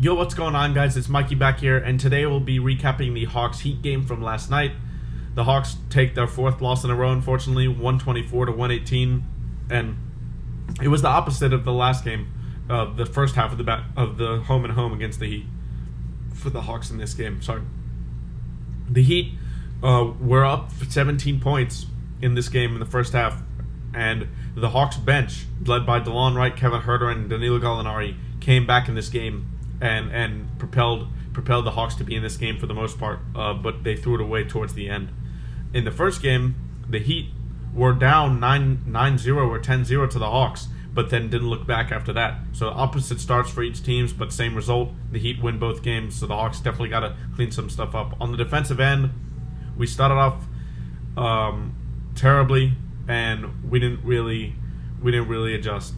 Yo, what's going on, guys? It's Mikey back here, and today we'll be recapping the Hawks Heat game from last night. The Hawks take their fourth loss in a row, unfortunately, 124 to 118, and it was the opposite of the last game, the first half of the home and home against the Heat for the Hawks in this game. Sorry, the Heat were up 17 points in this game in the first half, and the Hawks bench, led by Delon, Wright, Kevin Herro, and Danilo Gallinari, came back in this game and propelled the Hawks to be in this game for the most part, but they threw it away towards the end. In the first game, the Heat were down 9-0 or 10-0 to the Hawks, but then didn't look back after that. So opposite starts for each team, but same result. The Heat win both games, so the Hawks definitely got to clean some stuff up. On the defensive end, we started off terribly, and we didn't really adjust.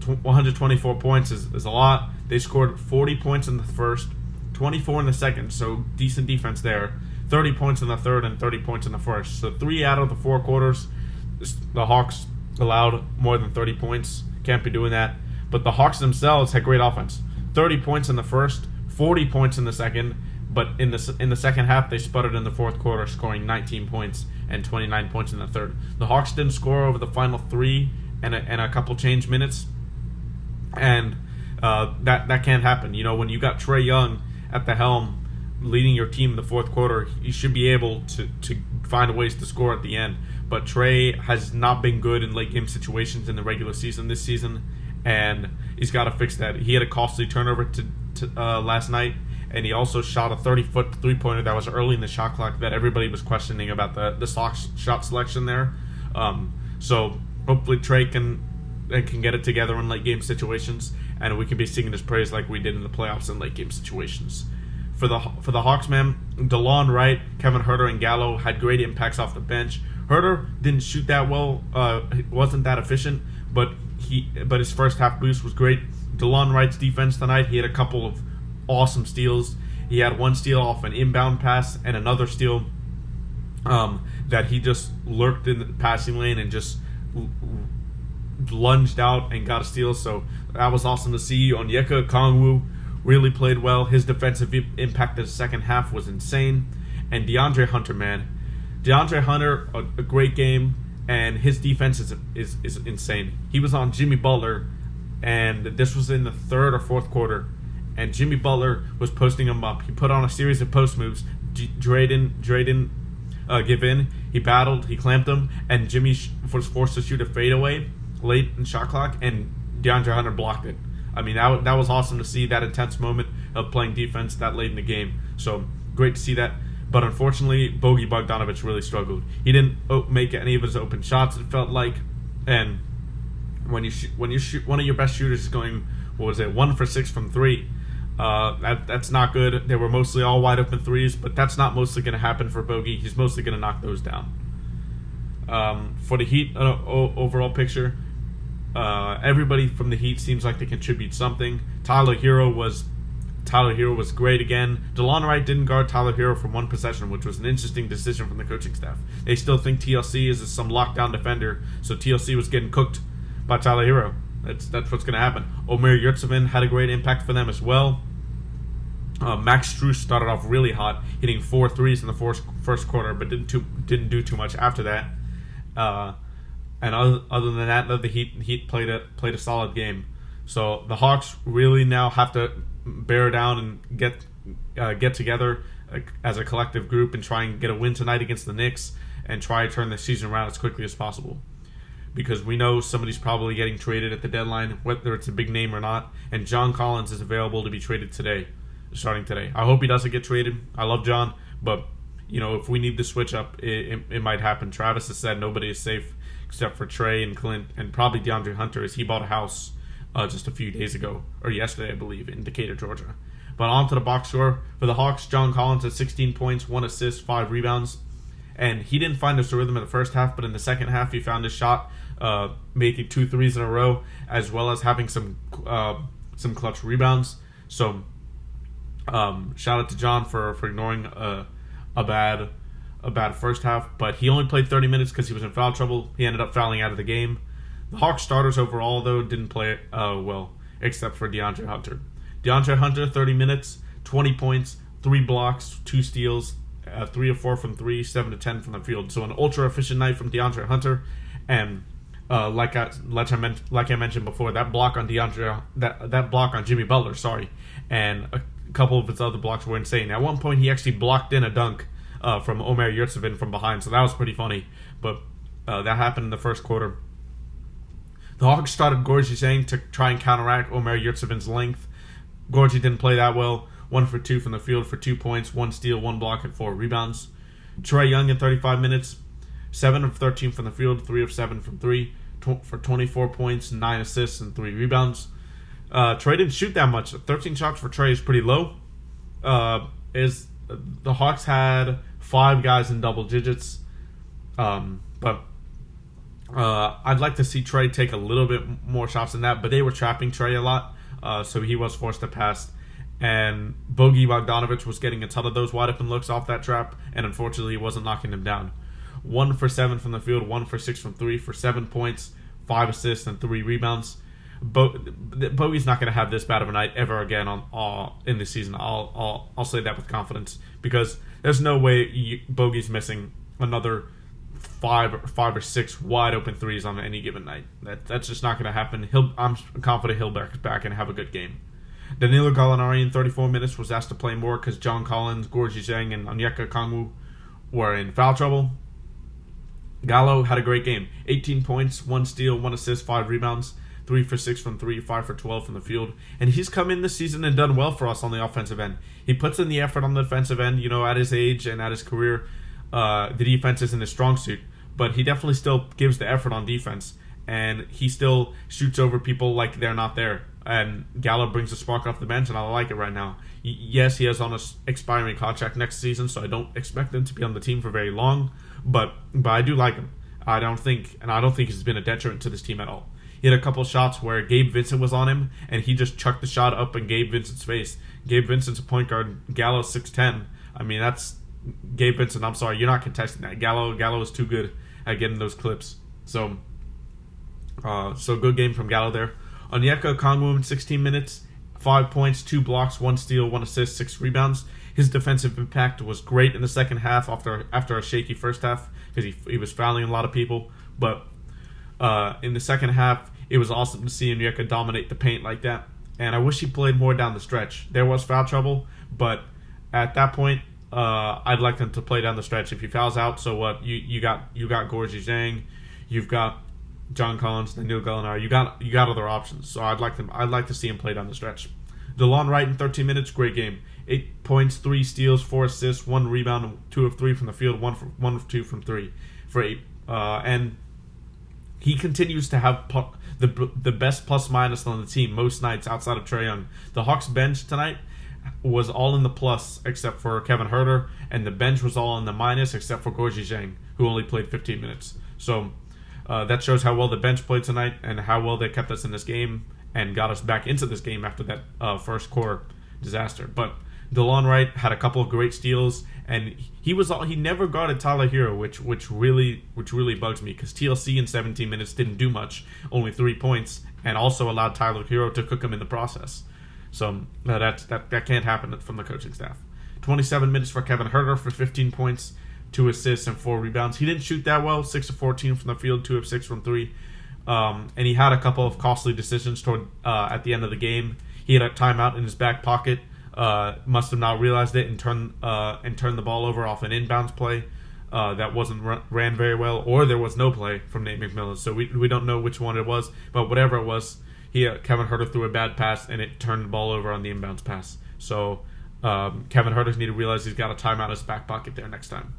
124 points is a lot. They scored 40 points in the first, 24 in the second, so decent defense there. 30 points in the third and 30 points in the first. So 3 out of the 4 quarters, the Hawks allowed more than 30 points. Can't be doing that. But the Hawks themselves had great offense. 30 points in the first, 40 points in the second, but in the second half they sputtered in the fourth quarter, scoring 19 points and 29 points in the third. The Hawks didn't score over the final 3 and a couple change minutes, and that can't happen. You know, when you got Trae Young at the helm leading your team in the fourth quarter, you should be able to find ways to score at the end. But Trae has not been good in late game situations in the regular season this season, and he's got to fix that. He had a costly turnover last night, and he also shot a 30-foot three-pointer that was early in the shot clock that everybody was questioning about the shot selection there. So hopefully Trae can get it together in late game situations, and we can be singing his praise like we did in the playoffs in late game situations. For the Hawks, man, Delon, Wright, Kevin Herro, and Gallo had great impacts off the bench. Herro didn't shoot that well, wasn't that efficient, but his first half boost was great. Delon Wright's defense tonight, he had a couple of awesome steals. He had one steal off an inbound pass and another steal that he just lurked in the passing lane and just lunged out and got a steal. So that was awesome to see. Onyeka, Okongwu really played well. His defensive impact in the second half was insane. And Deandre Hunter, man. Deandre Hunter, a great game, and his defense is insane. He was on Jimmy Butler, and this was in the third or fourth quarter, and Jimmy Butler was posting him up. He put on a series of post moves. Dre didn't give in. He battled, he clamped him, and Jimmy was forced to shoot a fadeaway late in shot clock, and Deandre Hunter blocked it. I mean, that was awesome to see, that intense moment of playing defense that late in the game. So great to see that. But unfortunately, Bogey Bogdanovic really struggled. He didn't make any of his open shots, it felt like. And when you shoot, one of your best shooters is going, 1 for 6 from 3. That's not good. They were mostly all wide open threes, but that's not mostly going to happen for Bogey. He's mostly going to knock those down. For the Heat overall picture, everybody from the Heat seems like they contribute something. Tyler Herro was great again. Delon Wright didn't guard Tyler Herro for one possession, which was an interesting decision from the coaching staff. They still think TLC is some lockdown defender, so TLC was getting cooked by Tyler Herro. That's what's going to happen. Omer Yurtseven had a great impact for them as well. Max Strus started off really hot, hitting 4 threes in the first quarter, but didn't do too much after that. And other than that, the Heat played a solid game. So the Hawks really now have to bear down and get together as a collective group and try and get a win tonight against the Knicks and try to turn the season around as quickly as possible. Because we know somebody's probably getting traded at the deadline, whether it's a big name or not, and John Collins is available to be traded starting today. I hope he doesn't get traded. I love John, but if we need to switch up, it might happen. Travis has said nobody is safe except for Trae and Clint and probably Deandre Hunter, as he bought a house just a few days ago, or yesterday, I believe, in Decatur, Georgia. But on to the box score. For the Hawks, John Collins had 16 points, 1 assist, 5 rebounds. And he didn't find his rhythm in the first half, but in the second half, he found his shot, making 2 threes in a row, as well as having some clutch rebounds. So, shout out to John for ignoring a bad first half. But he only played 30 minutes because he was in foul trouble. He ended up fouling out of the game. The Hawks starters overall, though, didn't play well, except for Deandre Hunter. Deandre Hunter, 30 minutes, 20 points, 3 blocks, 2 steals, 3 of 4 from 3, 7 to 10 from the field. So an ultra efficient night from Deandre Hunter, and like I mentioned before, that block on that block on Jimmy Butler, and a couple of his other blocks were insane. At one point, he actually blocked in a dunk from Omer Yurtseven from behind, so that was pretty funny. But that happened in the first quarter. The Hawks started Gorgie Zhang to try and counteract Omer Yurtseven's length. Gorgie didn't play that well. 1 for 2 from the field for 2 points, 1 steal, 1 block, and 4 rebounds. Trae Young in 35 minutes, 7 of 13 from the field, 3 of 7 from 3, for 24 points, 9 assists, and 3 rebounds. Trae didn't shoot that much. 13 shots for Trae is pretty low. The Hawks had 5 guys in double digits, but I'd like to see Trae take a little bit more shots than that, but they were trapping Trae a lot, so he was forced to pass. And Bogey Bogdanovic was getting a ton of those wide open looks off that trap, and unfortunately he wasn't knocking them down. 1 for 7 from the field, 1 for 6 from 3 for 7 points, 5 assists, and 3 rebounds. Bogey's not going to have this bad of a night ever again in this season. I'll say that with confidence, because there's no way Bogey's missing another 5 or 6 wide open threes on any given night. That's just not going to happen. I'm confident he'll back and have a good game. Danilo Gallinari in 34 minutes was asked to play more because John Collins, Gorgie Zhang, and Onyeka Okongwu were in foul trouble. Gallo had a great game. 18 points, 1 steal, 1 assist, 5 rebounds, 3 for 6 from 3, 5 for 12 from the field. And he's come in this season and done well for us on the offensive end. He puts in the effort on the defensive end. At his age and at his career, the defense isn't his strong suit. But he definitely still gives the effort on defense. And he still shoots over people like they're not there. And Gallo brings a spark off the bench, and I like it right now. Yes, he has on an expiring contract next season, so I don't expect him to be on the team for very long. But I do like him. I don't think he's been a detriment to this team at all. He had a couple shots where Gabe Vincent was on him, and he just chucked the shot up in Gabe Vincent's face. Gabe Vincent's a point guard. Gallo's 6'10". I mean, that's Gabe Vincent. I'm sorry, you're not contesting that. Gallo is too good at getting those clips. So good game from Gallo there. Onyeka Okongwu in 16 minutes, 5 points, 2 blocks, 1 steal, 1 assist, 6 rebounds. His defensive impact was great in the second half after a shaky first half because he was fouling a lot of people. But in the second half, it was awesome to see Onyeka dominate the paint like that. And I wish he played more down the stretch. There was foul trouble, but at that point, I'd like him to play down the stretch. If he fouls out, so what? You got Gorgie Zhang, you've got John Collins, Danilo Gallinari. You got other options. So I'd like to see him play down the stretch. Delon Wright in 13 minutes, great game. 8 points, 3 steals, 4 assists, 1 rebound, 2 of 3 from the field, 1 of 2 from 3 for 8. And he continues to have the best plus minus on the team most nights outside of Trae Young. The Hawks bench tonight was all in the plus except for Kevin Herro, and the bench was all in the minus except for Gorgie Zhang, who only played 15 minutes. So that shows how well the bench played tonight and how well they kept us in this game and got us back into this game after that first quarter disaster. But Delon Wright had a couple of great steals, and he never guarded Tyler Herro, which really bugs me because TLC in 17 minutes didn't do much, only 3 points, and also allowed Tyler Herro to cook him in the process. So that can't happen from the coaching staff. 27 minutes for Kevin Herro for 15 points, 2 assists, and 4 rebounds. He didn't shoot that well, 6 of 14 from the field, 2 of 6 from 3. And he had a couple of costly decisions toward at the end of the game. He had a timeout in his back pocket, must have not realized it, and turned the ball over off an inbounds play that wasn't ran very well, or there was no play from Nate McMillan. So we don't know which one it was, but whatever it was, Kevin Herro threw a bad pass, and it turned the ball over on the inbounds pass. So Kevin Herro need to realize he's got a timeout in his back pocket there next time.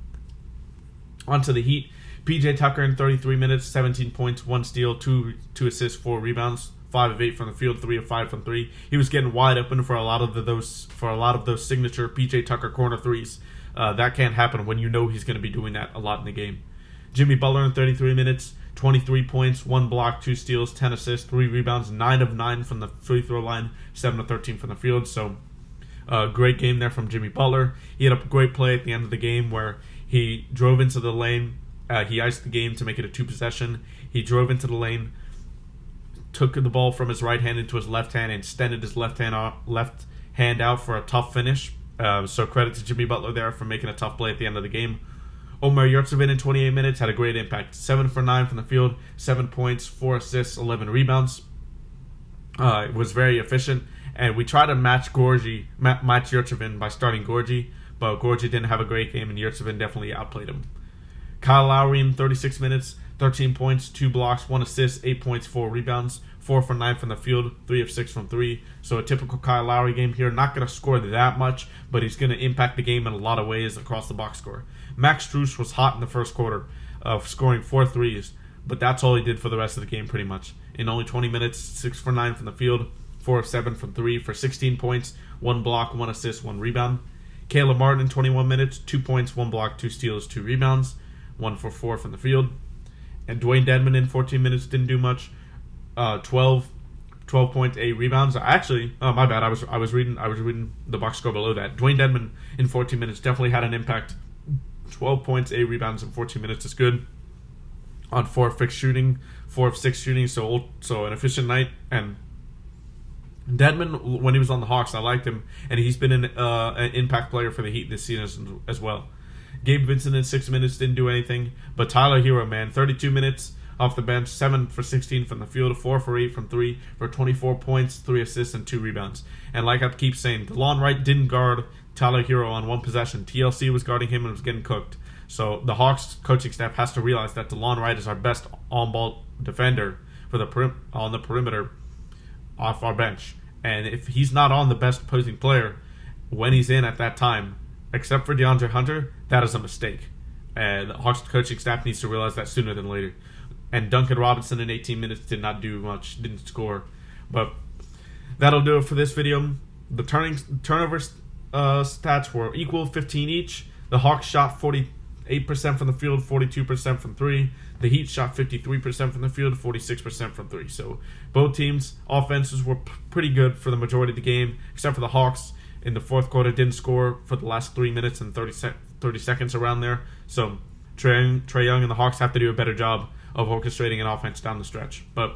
On to the Heat. PJ Tucker in 33 minutes, 17 points, 1 steal, 2 assists, 4 rebounds, 5 of 8 from the field, 3 of 5 from 3. He was getting wide open for a lot of those signature PJ Tucker corner threes. That can't happen when you know he's going to be doing that a lot in the game. Jimmy Butler in 33 minutes, 23 points, 1 block, 2 steals, 10 assists, 3 rebounds, 9 of 9 from the free throw line, 7 of 13 from the field. So great game there from Jimmy Butler. He had a great play at the end of the game where he drove into the lane. He iced the game to make it a 2-possession. He drove into the lane, took the ball from his right hand into his left hand and extended his left hand out for a tough finish. So credit to Jimmy Butler there for making a tough play at the end of the game. Omer Yurtseven in 28 minutes had a great impact. 7 for 9 from the field, 7 points, 4 assists, 11 rebounds. It was very efficient. And we tried to match Yurtseven by starting Gorgie, but Gorgie didn't have a great game, and Yurtseven definitely outplayed him. Kyle Lowry in 36 minutes, 13 points, 2 blocks, 1 assist, 8 points, 4 rebounds, 4 for 9 from the field, 3 of 6 from 3. So a typical Kyle Lowry game here. Not going to score that much, but he's going to impact the game in a lot of ways across the box score. Max Strus was hot in the first quarter, scoring 4 threes, but that's all he did for the rest of the game pretty much. In only 20 minutes, 6 for 9 from the field, 4 of 7 from 3 for 16 points, 1 block, 1 assist, 1 rebound. Caleb Martin in 21 minutes, 2 points, 1 block, 2 steals, 2 rebounds, 1 for 4 from the field. And Dwayne Dedmon in 14 minutes didn't do much. 12 points, 8 rebounds. Actually, my bad. I was reading the box score below that. Dwayne Dedmon in 14 minutes definitely had an impact. 12 points, 8 rebounds in 14 minutes is good. On 4 of 6 shooting, so an efficient night. And Dedmon, when he was on the Hawks, I liked him, and he's been an impact player for the Heat this season as well. Gabe Vincent in 6 minutes didn't do anything, but Tyler Herro, man, 32 minutes off the bench, 7 for 16 from the field, 4 for 8 from 3 for 24 points, 3 assists, and 2 rebounds. And like I keep saying, Delon Wright didn't guard Tyler Herro on one possession. TLC was guarding him and was getting cooked. So the Hawks coaching staff has to realize that Delon Wright is our best on-ball defender on the perimeter off our bench. And if he's not on the best opposing player when he's in at that time, except for Deandre Hunter, that is a mistake. And the Hawks coaching staff needs to realize that sooner than later. And Duncan Robinson in 18 minutes did not do much, didn't score. But that'll do it for this video. The turnover stats were equal, 15 each. The Hawks shot 48% from the field, 42% from 3. The Heat shot 53% from the field, 46% from 3. So both teams' offenses were pretty good for the majority of the game, except for the Hawks in the fourth quarter didn't score for the last 3 minutes and 30 seconds around there. So Trae Young and the Hawks have to do a better job of orchestrating an offense down the stretch. But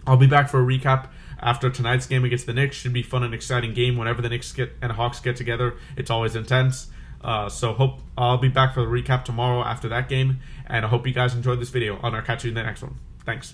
I'll be back for a recap after tonight's game against the Knicks. Should be fun and exciting game. Whenever the Knicks and Hawks get together, it's always intense. So I'll be back for the recap tomorrow after that game, and I hope you guys enjoyed this video, and I'll catch you in the next one. Thanks.